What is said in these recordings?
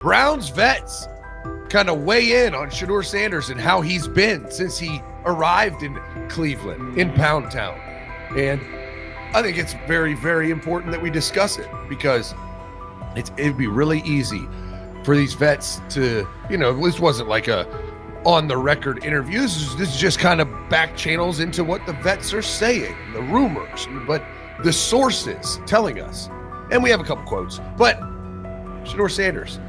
Browns vets kind of weigh in on Shedeur Sanders and how he's been since he arrived in Cleveland, in Pound Town. And I think it's very, very important that we discuss it, because it'd be really easy for these vets to, this wasn't like a on-the-record interview. This is just kind of back channels into what the vets are saying, the rumors, but the sources telling us. And we have a couple quotes, but Shedeur Sanders,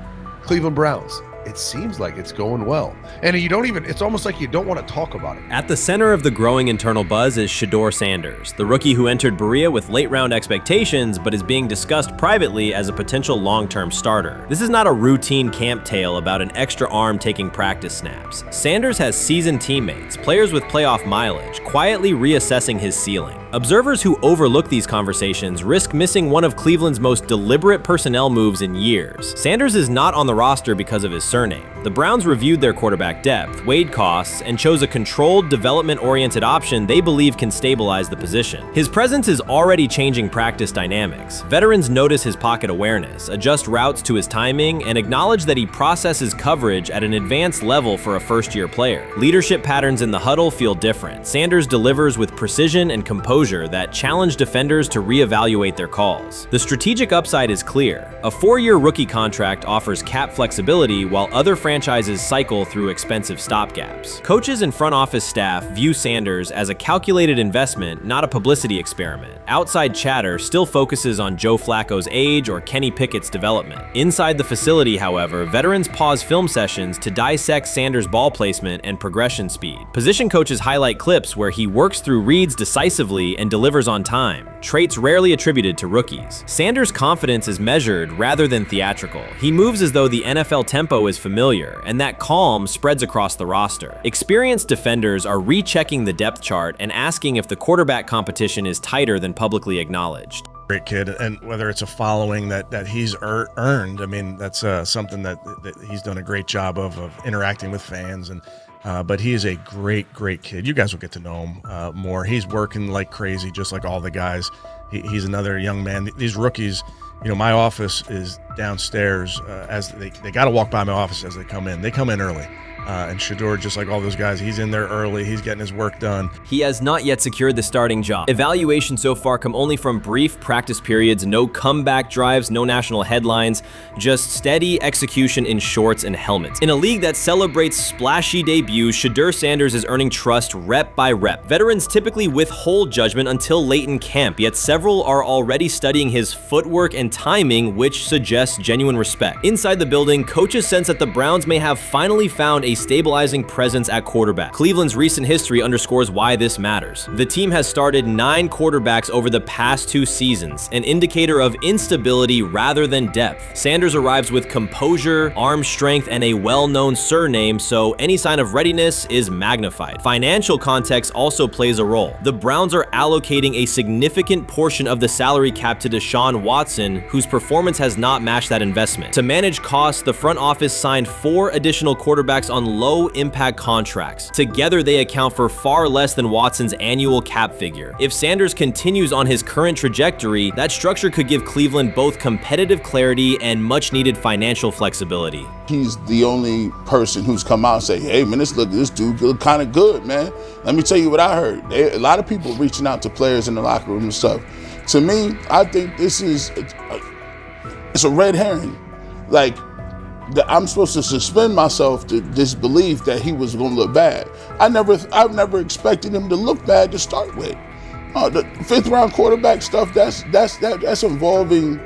Cleveland Browns, it seems like it's going well. And it's almost like you don't want to talk about it. At the center of the growing internal buzz is Shedeur Sanders, the rookie who entered Berea with late-round expectations but is being discussed privately as a potential long-term starter. This is not a routine camp tale about an extra arm taking practice snaps. Sanders has seasoned teammates, players with playoff mileage, quietly reassessing his ceiling. Observers who overlook these conversations risk missing one of Cleveland's most deliberate personnel moves in years. Sanders is not on the roster because of his surname. The Browns reviewed their quarterback depth, weighed costs, and chose a controlled, development-oriented option they believe can stabilize the position. His presence is already changing practice dynamics. Veterans notice his pocket awareness, adjust routes to his timing, and acknowledge that he processes coverage at an advanced level for a first-year player. Leadership patterns in the huddle feel different. Sanders delivers with precision and composure that challenge defenders to reevaluate their calls. The strategic upside is clear. A 4-year rookie contract offers cap flexibility while other franchises cycle through expensive stopgaps. Coaches and front office staff view Sanders as a calculated investment, not a publicity experiment. Outside chatter still focuses on Joe Flacco's age or Kenny Pickett's development. Inside the facility, however, veterans pause film sessions to dissect Sanders' ball placement and progression speed. Position coaches highlight clips where he works through reads decisively and delivers on time, traits rarely attributed to rookies. Sanders' confidence is measured rather than theatrical. He moves as though the NFL tempo is familiar, and that calm spreads across the roster. Experienced defenders are rechecking the depth chart and asking if the quarterback competition is tighter than publicly acknowledged. Great kid, and whether it's a following that he's earned, I mean, that's something that he's done a great job of interacting with fans. And but he is a great kid. You guys will get to know him more. He's working like crazy, just like all the guys. He's another young man. These rookies, my office is downstairs. As they got to walk by my office as they come in. They come in early. And Shedeur, just like all those guys, he's in there early. He's getting his work done. He has not yet secured the starting job. Evaluations so far come only from brief practice periods, no comeback drives, no national headlines, just steady execution in shorts and helmets. In a league that celebrates splashy debuts, Shedeur Sanders is earning trust rep by rep. Veterans typically withhold judgment until late in camp, yet several are already studying his footwork and timing, which suggests genuine respect. Inside the building, coaches sense that the Browns may have finally found a stabilizing presence at quarterback. Cleveland's recent history underscores why this matters. The team has started 9 quarterbacks over the past 2 seasons, an indicator of instability rather than depth. Sanders arrives with composure, arm strength, and a well-known surname, so any sign of readiness is magnified. Financial context also plays a role. The Browns are allocating a significant portion of the salary cap to Deshaun Watson, whose performance has not matched that investment. To manage costs, the front office signed 4 additional quarterbacks on low-impact contracts. Together, they account for far less than Watson's annual cap figure. If Sanders continues on his current trajectory, that structure could give Cleveland both competitive clarity and much-needed financial flexibility. He's the only person who's come out and say, hey, man, this dude look kind of good, man. Let me tell you what I heard. A lot of people reaching out to players in the locker room and stuff. To me, I think it's a red herring. Like, I'm supposed to suspend myself to disbelief that he was going to look bad. I've never expected him to look bad to start with. The 5th round quarterback stuff, that's involving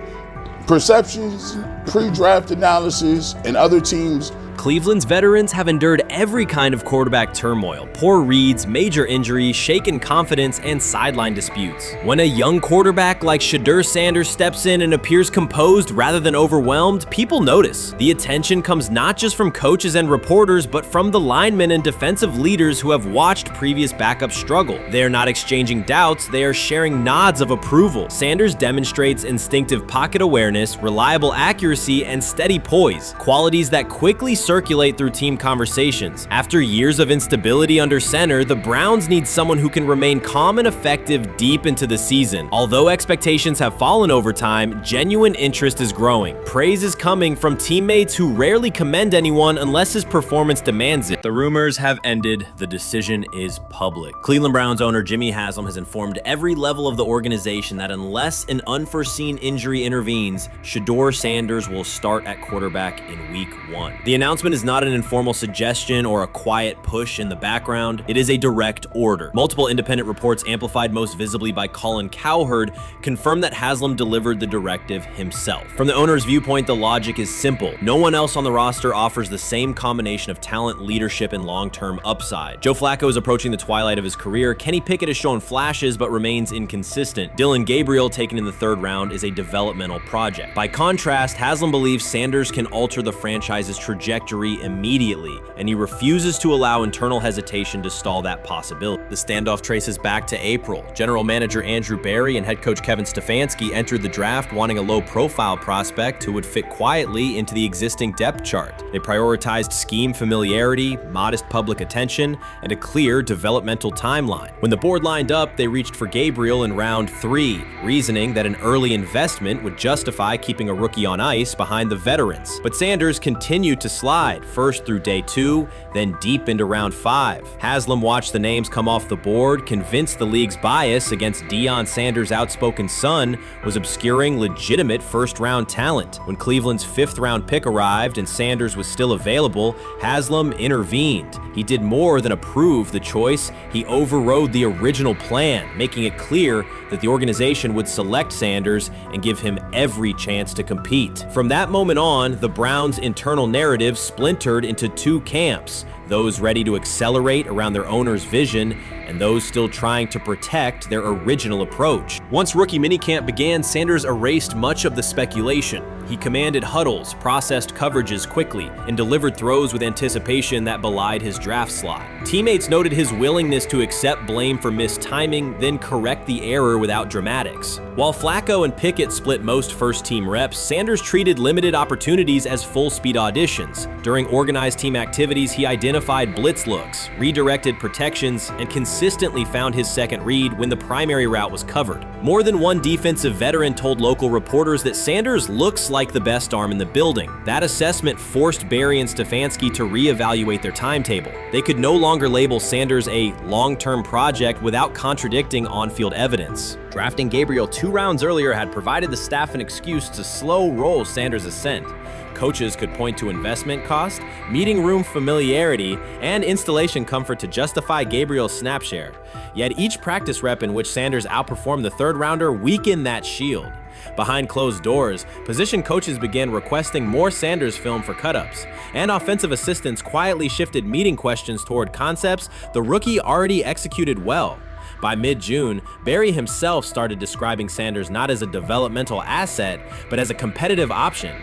perceptions, pre-draft analysis, and other teams. Cleveland's veterans have endured every kind of quarterback turmoil: poor reads, major injuries, shaken confidence, and sideline disputes. When a young quarterback like Shedeur Sanders steps in and appears composed rather than overwhelmed, people notice. The attention comes not just from coaches and reporters, but from the linemen and defensive leaders who have watched previous backups struggle. They are not exchanging doubts, they are sharing nods of approval. Sanders demonstrates instinctive pocket awareness, reliable accuracy, and steady poise, qualities that quickly circulate through team conversations. After years of instability under center, the Browns need someone who can remain calm and effective deep into the season. Although expectations have fallen over time, genuine interest is growing. Praise is coming from teammates who rarely commend anyone unless his performance demands it. The rumors have ended. The decision is public. Cleveland Browns owner Jimmy Haslam has informed every level of the organization that unless an unforeseen injury intervenes, Shedeur Sanders will start at quarterback in week 1. The announcement is not an informal suggestion or a quiet push in the background. It is a direct order. Multiple independent reports, amplified most visibly by Colin Cowherd, confirm that Haslam delivered the directive himself. From the owner's viewpoint, the logic is simple. No one else on the roster offers the same combination of talent, leadership, and long-term upside. Joe Flacco is approaching the twilight of his career. Kenny Pickett has shown flashes but remains inconsistent. Dylan Gabriel, taken in the 3rd round, is a developmental project. By contrast, Haslam believes Sanders can alter the franchise's trajectory immediately, and he refuses to allow internal hesitation to stall that possibility. The standoff traces back to April. General manager Andrew Berry and head coach Kevin Stefanski entered the draft wanting a low-profile prospect who would fit quietly into the existing depth chart. They prioritized scheme familiarity, modest public attention, and a clear developmental timeline. When the board lined up, they reached for Gabriel in round 3, reasoning that an early investment would justify keeping a rookie on ice behind the veterans. But Sanders continued to slide, first through day 2, then deep into round 5. Haslam watched the names come off the board, convinced the league's bias against Deion Sanders' outspoken son was obscuring legitimate first-round talent. When Cleveland's 5th-round pick arrived and Sanders was still available, Haslam intervened. He did more than approve the choice, he overrode the original plan, making it clear that the organization would select Sanders and give him every chance to compete. From that moment on, the Browns' internal narrative splintered into 2 camps, those ready to accelerate around their owner's vision and those still trying to protect their original approach. Once rookie minicamp began, Sanders erased much of the speculation. He commanded huddles, processed coverages quickly, and delivered throws with anticipation that belied his draft slot. Teammates noted his willingness to accept blame for missed timing, then correct the error without dramatics. While Flacco and Pickett split most first-team reps, Sanders treated limited opportunities as full-speed auditions. During organized team activities, he identified blitz looks, redirected protections, and consistently found his second read when the primary route was covered. More than one defensive veteran told local reporters that Sanders looks like the best arm in the building. That assessment forced Berry and Stefanski to reevaluate their timetable. They could no longer label Sanders a long-term project without contradicting on-field evidence. Drafting Gabriel 2 rounds earlier had provided the staff an excuse to slow roll Sanders' ascent. Coaches could point to investment cost, meeting room familiarity, and installation comfort to justify Gabriel's snap share. Yet each practice rep in which Sanders outperformed the 3rd rounder weakened that shield. Behind closed doors, position coaches began requesting more Sanders film for cut-ups, and offensive assistants quietly shifted meeting questions toward concepts the rookie already executed well. By mid-June, Berry himself started describing Sanders not as a developmental asset, but as a competitive option.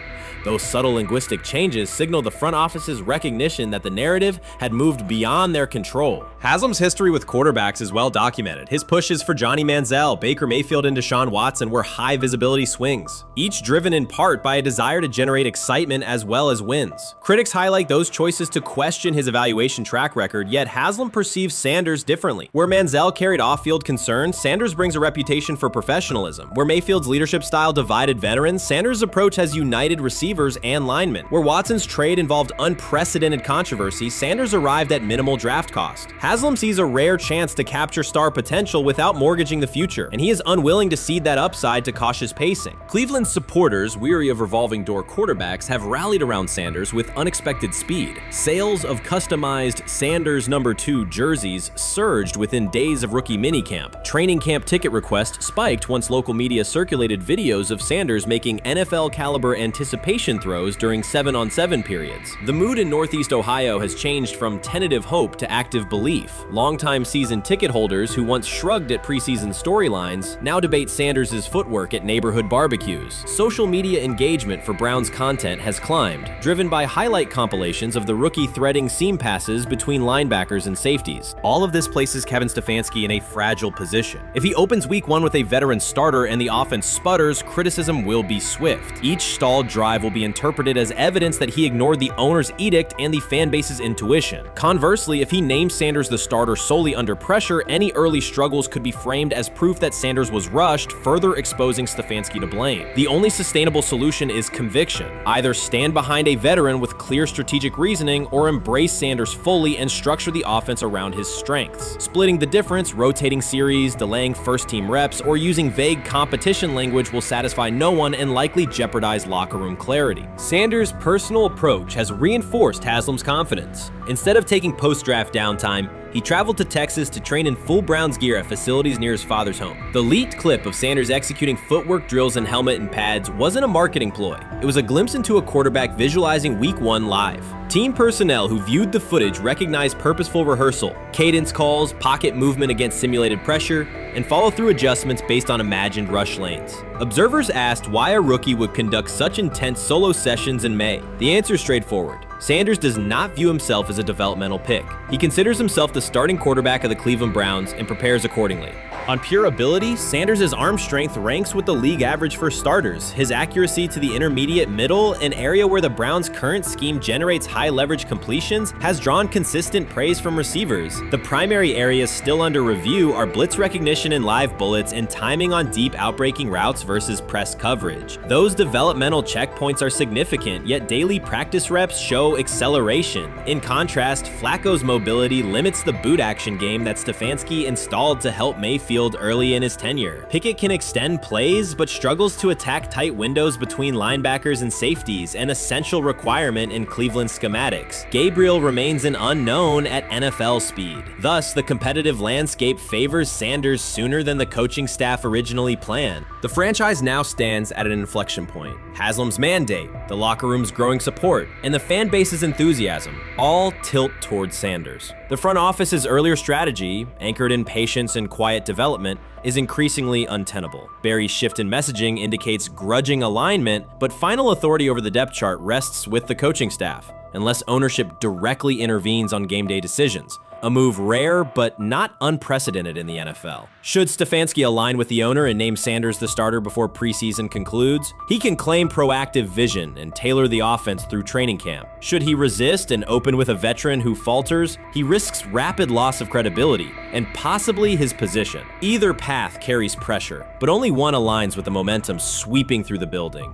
Those subtle linguistic changes signaled the front office's recognition that the narrative had moved beyond their control. Haslam's history with quarterbacks is well documented. His pushes for Johnny Manziel, Baker Mayfield, and Deshaun Watson were high-visibility swings, each driven in part by a desire to generate excitement as well as wins. Critics highlight those choices to question his evaluation track record, yet Haslam perceives Sanders differently. Where Manziel carried off-field concerns, Sanders brings a reputation for professionalism. Where Mayfield's leadership style divided veterans, Sanders' approach has united receivers and linemen. Where Watson's trade involved unprecedented controversy, Sanders arrived at minimal draft cost. Haslam sees a rare chance to capture star potential without mortgaging the future, and he is unwilling to cede that upside to cautious pacing. Cleveland's supporters, weary of revolving door quarterbacks, have rallied around Sanders with unexpected speed. Sales of customized Sanders number 2 jerseys surged within days of rookie minicamp. Training camp ticket requests spiked once local media circulated videos of Sanders making NFL-caliber anticipation throws during 7-on-7 periods. The mood in Northeast Ohio has changed from tentative hope to active belief. Longtime season ticket holders who once shrugged at preseason storylines now debate Sanders' footwork at neighborhood barbecues. Social media engagement for Browns content has climbed, driven by highlight compilations of the rookie threading seam passes between linebackers and safeties. All of this places Kevin Stefanski in a fragile position. If he opens week 1 with a veteran starter and the offense sputters, criticism will be swift. Each stalled drive will be interpreted as evidence that he ignored the owner's edict and the fan base's intuition. Conversely, if he names Sanders the starter solely under pressure, any early struggles could be framed as proof that Sanders was rushed, further exposing Stefanski to blame. The only sustainable solution is conviction. Either stand behind a veteran with clear strategic reasoning or embrace Sanders fully and structure the offense around his strengths. Splitting the difference, rotating series, delaying first-team reps, or using vague competition language will satisfy no one and likely jeopardize locker room clarity. Sanders' personal approach has reinforced Haslam's confidence. Instead of taking post-draft downtime, he traveled to Texas to train in full Browns gear at facilities near his father's home. The leaked clip of Sanders executing footwork drills in helmet and pads wasn't a marketing ploy. It was a glimpse into a quarterback visualizing Week 1 live. Team personnel who viewed the footage recognized purposeful rehearsal, cadence calls, pocket movement against simulated pressure, and follow-through adjustments based on imagined rush lanes. Observers asked why a rookie would conduct such intense solo sessions in May. The answer is straightforward. Sanders does not view himself as a developmental pick. He considers himself the starting quarterback of the Cleveland Browns and prepares accordingly. On pure ability, Sanders' arm strength ranks with the league average for starters. His accuracy to the intermediate middle, an area where the Browns' current scheme generates high-leverage completions, has drawn consistent praise from receivers. The primary areas still under review are blitz recognition and live bullets and timing on deep outbreaking routes versus press coverage. Those developmental checkpoints are significant, yet daily practice reps show acceleration. In contrast, Flacco's mobility limits the boot action game that Stefanski installed to help Mayfield early in his tenure. Pickett can extend plays, but struggles to attack tight windows between linebackers and safeties, an essential requirement in Cleveland schematics. Gabriel remains an unknown at NFL speed. Thus, the competitive landscape favors Sanders sooner than the coaching staff originally planned. The franchise now stands at an inflection point. Haslam's mandate, the locker room's growing support, and the fan base's enthusiasm all tilt towards Sanders. The front office's earlier strategy, anchored in patience and quiet development, is increasingly untenable. Barry's shift in messaging indicates grudging alignment, but final authority over the depth chart rests with the coaching staff, unless ownership directly intervenes on game day decisions. A move rare but not unprecedented in the NFL. Should Stefanski align with the owner and name Sanders the starter before preseason concludes, he can claim proactive vision and tailor the offense through training camp. Should he resist and open with a veteran who falters, he risks rapid loss of credibility and possibly his position. Either path carries pressure, but only one aligns with the momentum sweeping through the building.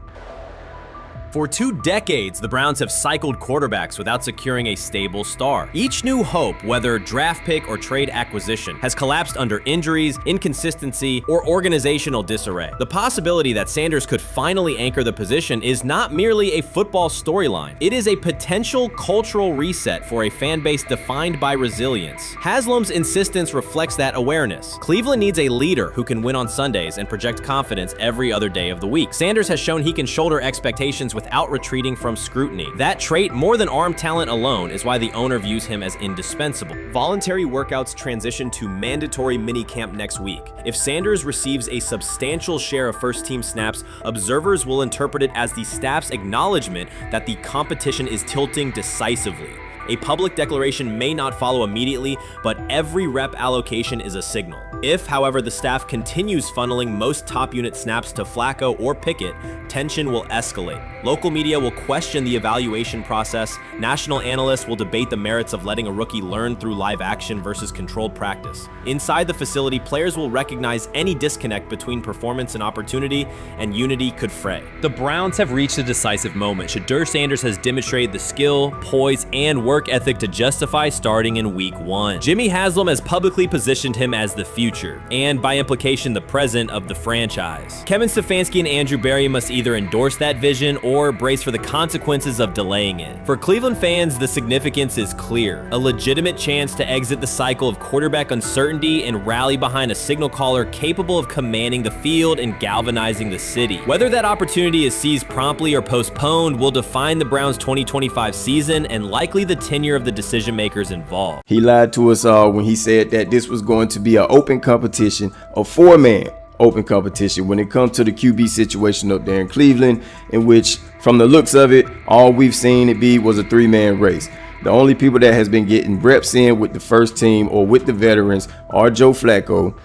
For 2 decades, the Browns have cycled quarterbacks without securing a stable star. Each new hope, whether draft pick or trade acquisition, has collapsed under injuries, inconsistency, or organizational disarray. The possibility that Sanders could finally anchor the position is not merely a football storyline. It is a potential cultural reset for a fan base defined by resilience. Haslam's insistence reflects that awareness. Cleveland needs a leader who can win on Sundays and project confidence every other day of the week. Sanders has shown he can shoulder expectations without retreating from scrutiny. That trait, more than arm talent alone, is why the owner views him as indispensable. Voluntary workouts transition to mandatory minicamp next week. If Sanders receives a substantial share of first-team snaps, observers will interpret it as the staff's acknowledgement that the competition is tilting decisively. A public declaration may not follow immediately, but every rep allocation is a signal. If, however, the staff continues funneling most top unit snaps to Flacco or Pickett, tension will escalate. Local media will question the evaluation process. National analysts will debate the merits of letting a rookie learn through live action versus controlled practice. Inside the facility, players will recognize any disconnect between performance and opportunity, and unity could fray. The Browns have reached a decisive moment. Shedeur Sanders has demonstrated the skill, poise, and work ethic to justify starting in Week 1. Jimmy Haslam has publicly positioned him as the future, and by implication the present of the franchise. Kevin Stefanski and Andrew Barry must either endorse that vision or brace for the consequences of delaying it. For Cleveland fans, the significance is clear. A legitimate chance to exit the cycle of quarterback uncertainty and rally behind a signal caller capable of commanding the field and galvanizing the city. Whether that opportunity is seized promptly or postponed will define the Browns' 2025 season and likely the tenure of the decision makers involved. He lied to us all when he said that this was going to be an open competition, a 4-man open competition when it comes to the QB situation up there in Cleveland, in which, from the looks of it, all we've seen it be was a 3-man race. The only people that has been getting reps in with the first team or with the veterans are Joe Flacco,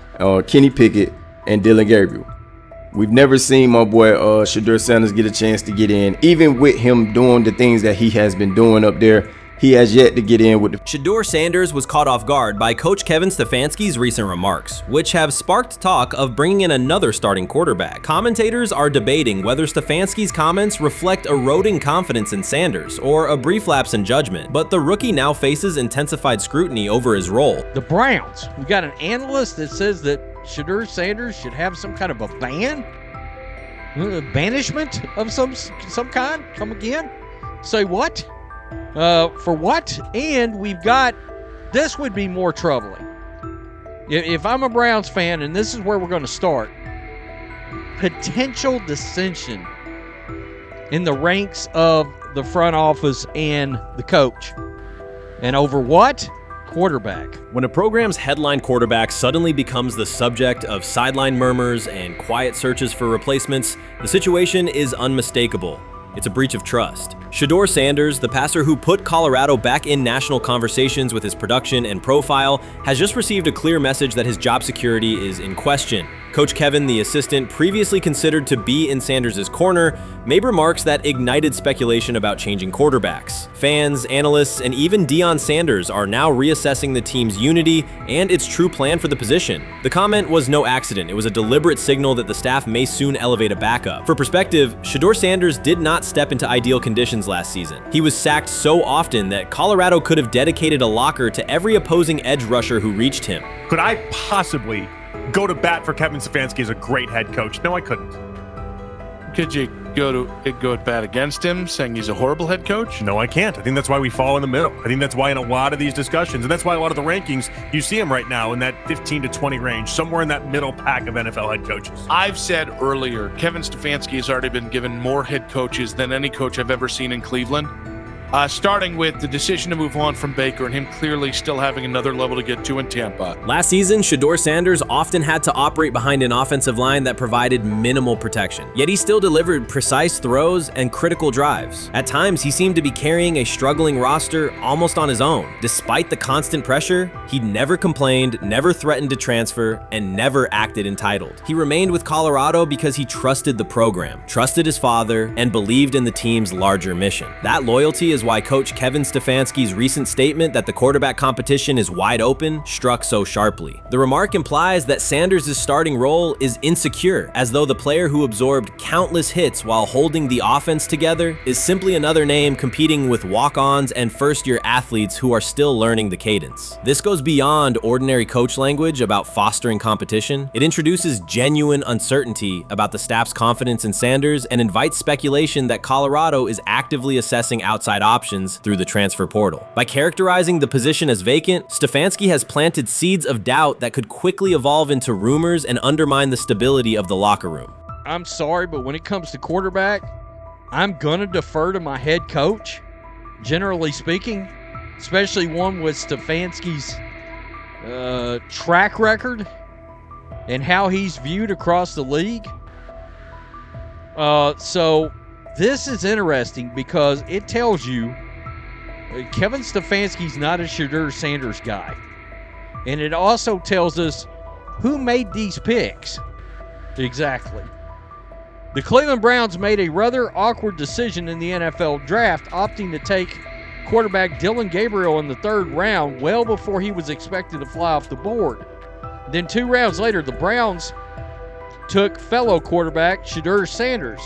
Kenny Pickett, and Dylan Gabriel. We've never seen my boy Shedeur Sanders get a chance to get in. Even with him doing the things that he has been doing up there, he has yet to get in with the... Shedeur Sanders was caught off guard by Coach Kevin Stefanski's recent remarks, which have sparked talk of bringing in another starting quarterback. Commentators are debating whether Stefanski's comments reflect eroding confidence in Sanders or a brief lapse in judgment, but the rookie now faces intensified scrutiny over his role. The Browns, we got an analyst that says that Shedeur Sanders should have some kind of a ban, banishment of some kind. Come again? Say what? For what? And we've got, this would be more troubling. If I'm a Browns fan, and this is where we're going to start, potential dissension in the ranks of the front office and the coach. And over what? Quarterback. When a program's headline quarterback suddenly becomes the subject of sideline murmurs and quiet searches for replacements, the situation is unmistakable. It's a breach of trust. Shedeur Sanders, the passer who put Colorado back in national conversations with his production and profile, has just received a clear message that his job security is in question. Coach Kevin, the assistant previously considered to be in Sanders' corner, made remarks that ignited speculation about changing quarterbacks. Fans, analysts, and even Deion Sanders are now reassessing the team's unity and its true plan for the position. The comment was no accident. It was a deliberate signal that the staff may soon elevate a backup. For perspective, Shedeur Sanders did not step into ideal conditions last season. He was sacked so often that Colorado could have dedicated a locker to every opposing edge rusher who reached him. Could I possibly go to bat for Kevin Stefanski as a great head coach? No, I couldn't. Could you go at bat against him, saying he's a horrible head coach? No, I can't. I think that's why we fall in the middle. I think that's why in a lot of these discussions, and that's why a lot of the rankings, you see him right now in that 15 to 20 range, somewhere in that middle pack of NFL head coaches. I've said earlier, Kevin Stefanski has already been given more head coaches than any coach I've ever seen in Cleveland. Starting with the decision to move on from Baker and him clearly still having another level to get to in Tampa. Last season, Shedeur Sanders often had to operate behind an offensive line that provided minimal protection, yet he still delivered precise throws and critical drives. At times, he seemed to be carrying a struggling roster almost on his own. Despite the constant pressure, he never complained, never threatened to transfer, and never acted entitled. He remained with Colorado because he trusted the program, trusted his father, and believed in the team's larger mission. That loyalty is why Coach Kevin Stefanski's recent statement that the quarterback competition is wide open struck so sharply. The remark implies that Sanders' starting role is insecure, as though the player who absorbed countless hits while holding the offense together is simply another name competing with walk-ons and first-year athletes who are still learning the cadence. This goes beyond ordinary coach language about fostering competition. It introduces genuine uncertainty about the staff's confidence in Sanders and invites speculation that Colorado is actively assessing outside options through the transfer portal. By characterizing the position as vacant, Stefanski has planted seeds of doubt that could quickly evolve into rumors and undermine the stability of the locker room. I'm sorry, but when it comes to quarterback, I'm going to defer to my head coach, generally speaking, especially one with Stefanski's track record and how he's viewed across the league. So this is interesting because it tells you Kevin Stefanski's not a Shedeur Sanders guy. And it also tells us who made these picks. Exactly. The Cleveland Browns made a rather awkward decision in the NFL draft, opting to take quarterback Dylan Gabriel in the 3rd round well before he was expected to fly off the board. Then 2 rounds later, the Browns took fellow quarterback Shedeur Sanders.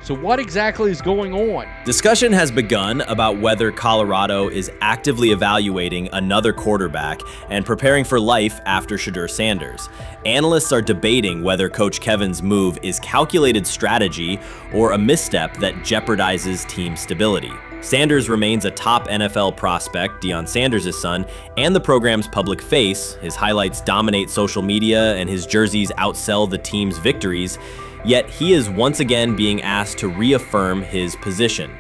So what exactly is going on? Discussion has begun about whether Colorado is actively evaluating another quarterback and preparing for life after Shedeur Sanders. Analysts are debating whether Coach Kevin's move is calculated strategy or a misstep that jeopardizes team stability. Sanders remains a top NFL prospect, Deion Sanders' son, and the program's public face. His highlights dominate social media and his jerseys outsell the team's victories. Yet he is once again being asked to reaffirm his position.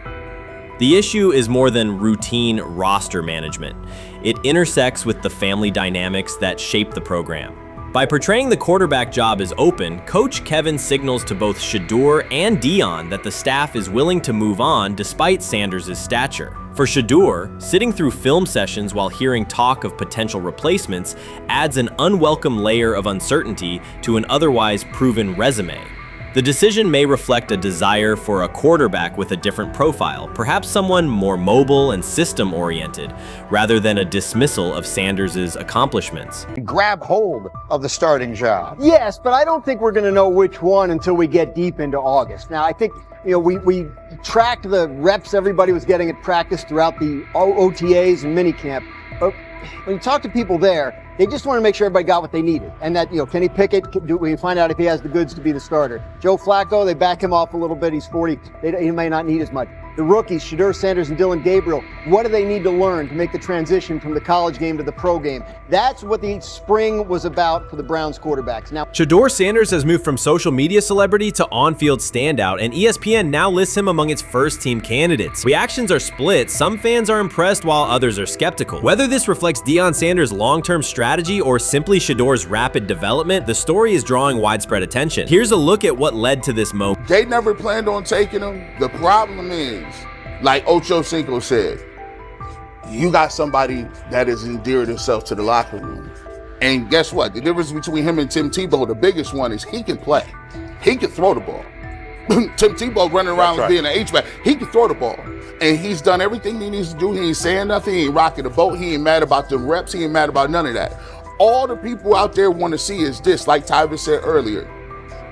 The issue is more than routine roster management. It intersects with the family dynamics that shape the program. By portraying the quarterback job as open, Coach Kevin signals to both Shedeur and Deion that the staff is willing to move on despite Sanders' stature. For Shedeur, sitting through film sessions while hearing talk of potential replacements adds an unwelcome layer of uncertainty to an otherwise proven resume. The decision may reflect a desire for a quarterback with a different profile, perhaps someone more mobile and system-oriented, rather than a dismissal of Sanders' accomplishments. Grab hold of the starting job. Yes, but I don't think we're going to know which one until we get deep into August. Now, I think, we tracked the reps everybody was getting at practice throughout the OTAs and minicamp. But when you talk to people there, they just want to make sure everybody got what they needed. And that, Kenny Pickett, we find out if he has the goods to be the starter. Joe Flacco, they back him off a little bit. He's 40. He may not need as much. The rookies, Shedeur Sanders and Dylan Gabriel, what do they need to learn to make the transition from the college game to the pro game? That's what the spring was about for the Browns quarterbacks. Now, Shedeur Sanders has moved from social media celebrity to on-field standout, and ESPN now lists him among its first-team candidates. Reactions are split. Some fans are impressed while others are skeptical. Whether this reflects Deion Sanders' long-term strategy or simply Shedeur's rapid development, the story is drawing widespread attention. Here's a look at what led to this moment. They never planned on taking him. The problem is, like Ocho Cinco said, you got somebody that has endeared himself to the locker room. And guess what? The difference between him and Tim Tebow, the biggest one, is he can play. He can throw the ball. Tim Tebow running around being an H-back. He can throw the ball. And he's done everything he needs to do. He ain't saying nothing. He ain't rocking the boat. He ain't mad about the reps. He ain't mad about none of that. All the people out there want to see is this, like Tyver said earlier.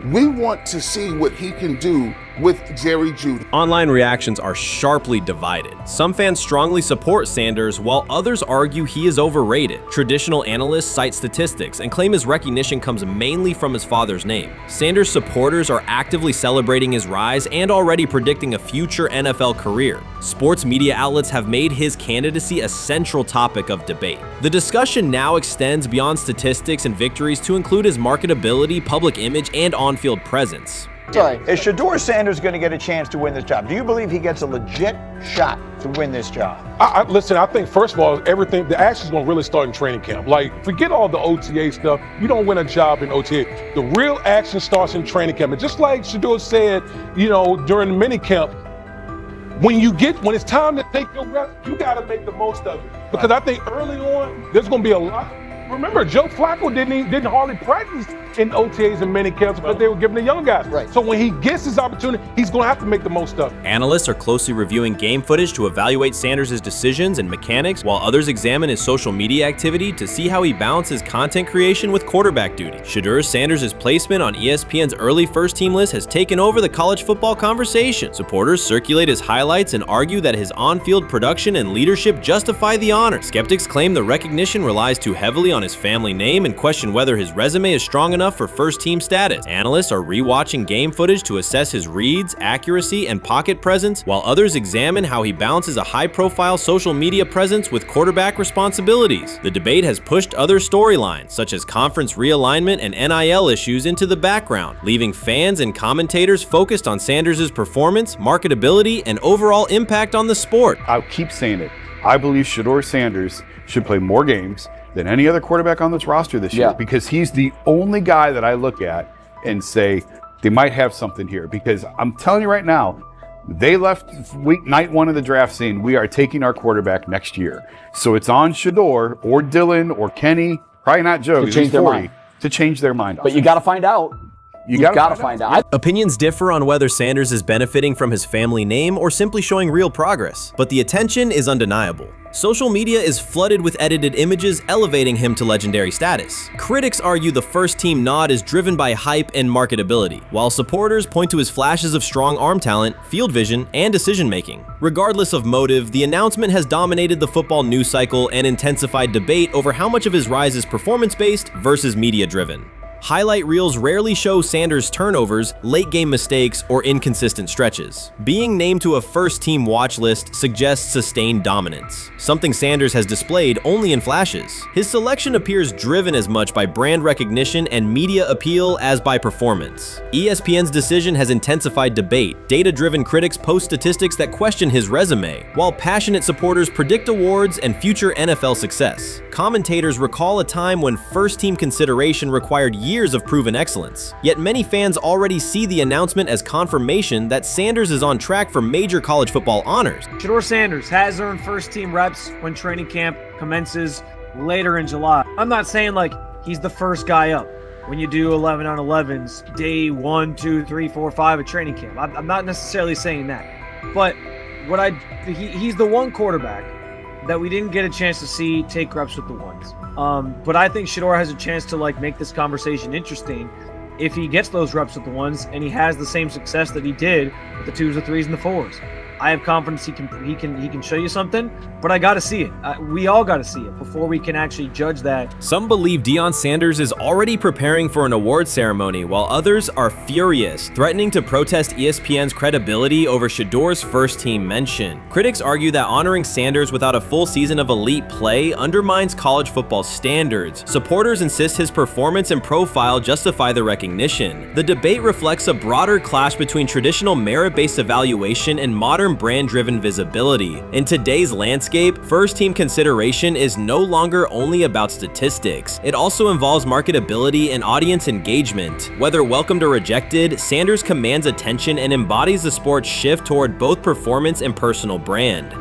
We want to see what he can do with Jerry Jeudy. Online reactions are sharply divided. Some fans strongly support Sanders, while others argue he is overrated. Traditional analysts cite statistics and claim his recognition comes mainly from his father's name. Sanders supporters are actively celebrating his rise and already predicting a future NFL career. Sports media outlets have made his candidacy a central topic of debate. The discussion now extends beyond statistics and victories to include his marketability, public image, and on-field presence. Sorry, is Shedeur Sanders going to get a chance to win this job? Do you believe he gets a legit shot to win this job? Listen, I think first of all, the action's going to really start in training camp. Like, forget all the OTA stuff. You don't win a job in OTA. The real action starts in training camp. And just like Shedeur said, during the mini camp, when it's time to take your reps, you got to make the most of it. Because I think early on, there's going to be a lot. Remember, Joe Flacco didn't hardly practice in OTAs and mini camps because they were giving the young guys. Right. So when he gets his opportunity, he's going to have to make the most of it. Analysts are closely reviewing game footage to evaluate Sanders' decisions and mechanics, while others examine his social media activity to see how he balances content creation with quarterback duty. Shedeur Sanders' placement on ESPN's early first-team list has taken over the college football conversation. Supporters circulate his highlights and argue that his on-field production and leadership justify the honor. Skeptics claim the recognition relies too heavily on his family name and question whether his resume is strong enough for first-team status. Analysts are rewatching game footage to assess his reads, accuracy, and pocket presence, while others examine how he balances a high-profile social media presence with quarterback responsibilities. The debate has pushed other storylines, such as conference realignment and NIL issues, into the background, leaving fans and commentators focused on Sanders' performance, marketability, and overall impact on the sport. I'll keep saying it. I believe Shedeur Sanders should play more games than any other quarterback on this roster this year, because he's the only guy that I look at and say they might have something here. Because I'm telling you right now, they left night one of the draft saying we are taking our quarterback next year. So it's on Shedeur or Dylan or Kenny, probably not Joe, to change their mind. To change their mind. But you got to find out. You gotta find out. Opinions differ on whether Sanders is benefiting from his family name or simply showing real progress, but the attention is undeniable. Social media is flooded with edited images elevating him to legendary status. Critics argue the first-team nod is driven by hype and marketability, while supporters point to his flashes of strong arm talent, field vision, and decision-making. Regardless of motive, the announcement has dominated the football news cycle and intensified debate over how much of his rise is performance-based versus media-driven. Highlight reels rarely show Sanders' turnovers, late-game mistakes, or inconsistent stretches. Being named to a first-team watch list suggests sustained dominance, something Sanders has displayed only in flashes. His selection appears driven as much by brand recognition and media appeal as by performance. ESPN's decision has intensified debate. Data-driven critics post statistics that question his resume, while passionate supporters predict awards and future NFL success. Commentators recall a time when first-team consideration required years of proven excellence. Yet many fans already see the announcement as confirmation that Sanders is on track for major college football honors. Shedeur Sanders has earned first-team reps when training camp commences later in July. I'm not saying like he's the first guy up, when you do 11 on 11s, day 1, 2, 3, 4, 5 at training camp. I'm not necessarily saying that, but he's the one quarterback that we didn't get a chance to see take reps with the ones. But I think Shedeur has a chance to make this conversation interesting if he gets those reps with the ones and he has the same success that he did with the 2s, the 3s, and the 4s. I have confidence he can show you something, but I got to see it. We all got to see it before we can actually judge that. Some believe Deion Sanders is already preparing for an award ceremony, while others are furious, threatening to protest ESPN's credibility over Shedeur's first-team mention. Critics argue that honoring Sanders without a full season of elite play undermines college football standards. Supporters insist his performance and profile justify the recognition. The debate reflects a broader clash between traditional merit-based evaluation and modern brand-driven visibility. In today's landscape, first-team consideration is no longer only about statistics. It also involves marketability and audience engagement. Whether welcomed or rejected, Sanders commands attention and embodies the sport's shift toward both performance and personal brand.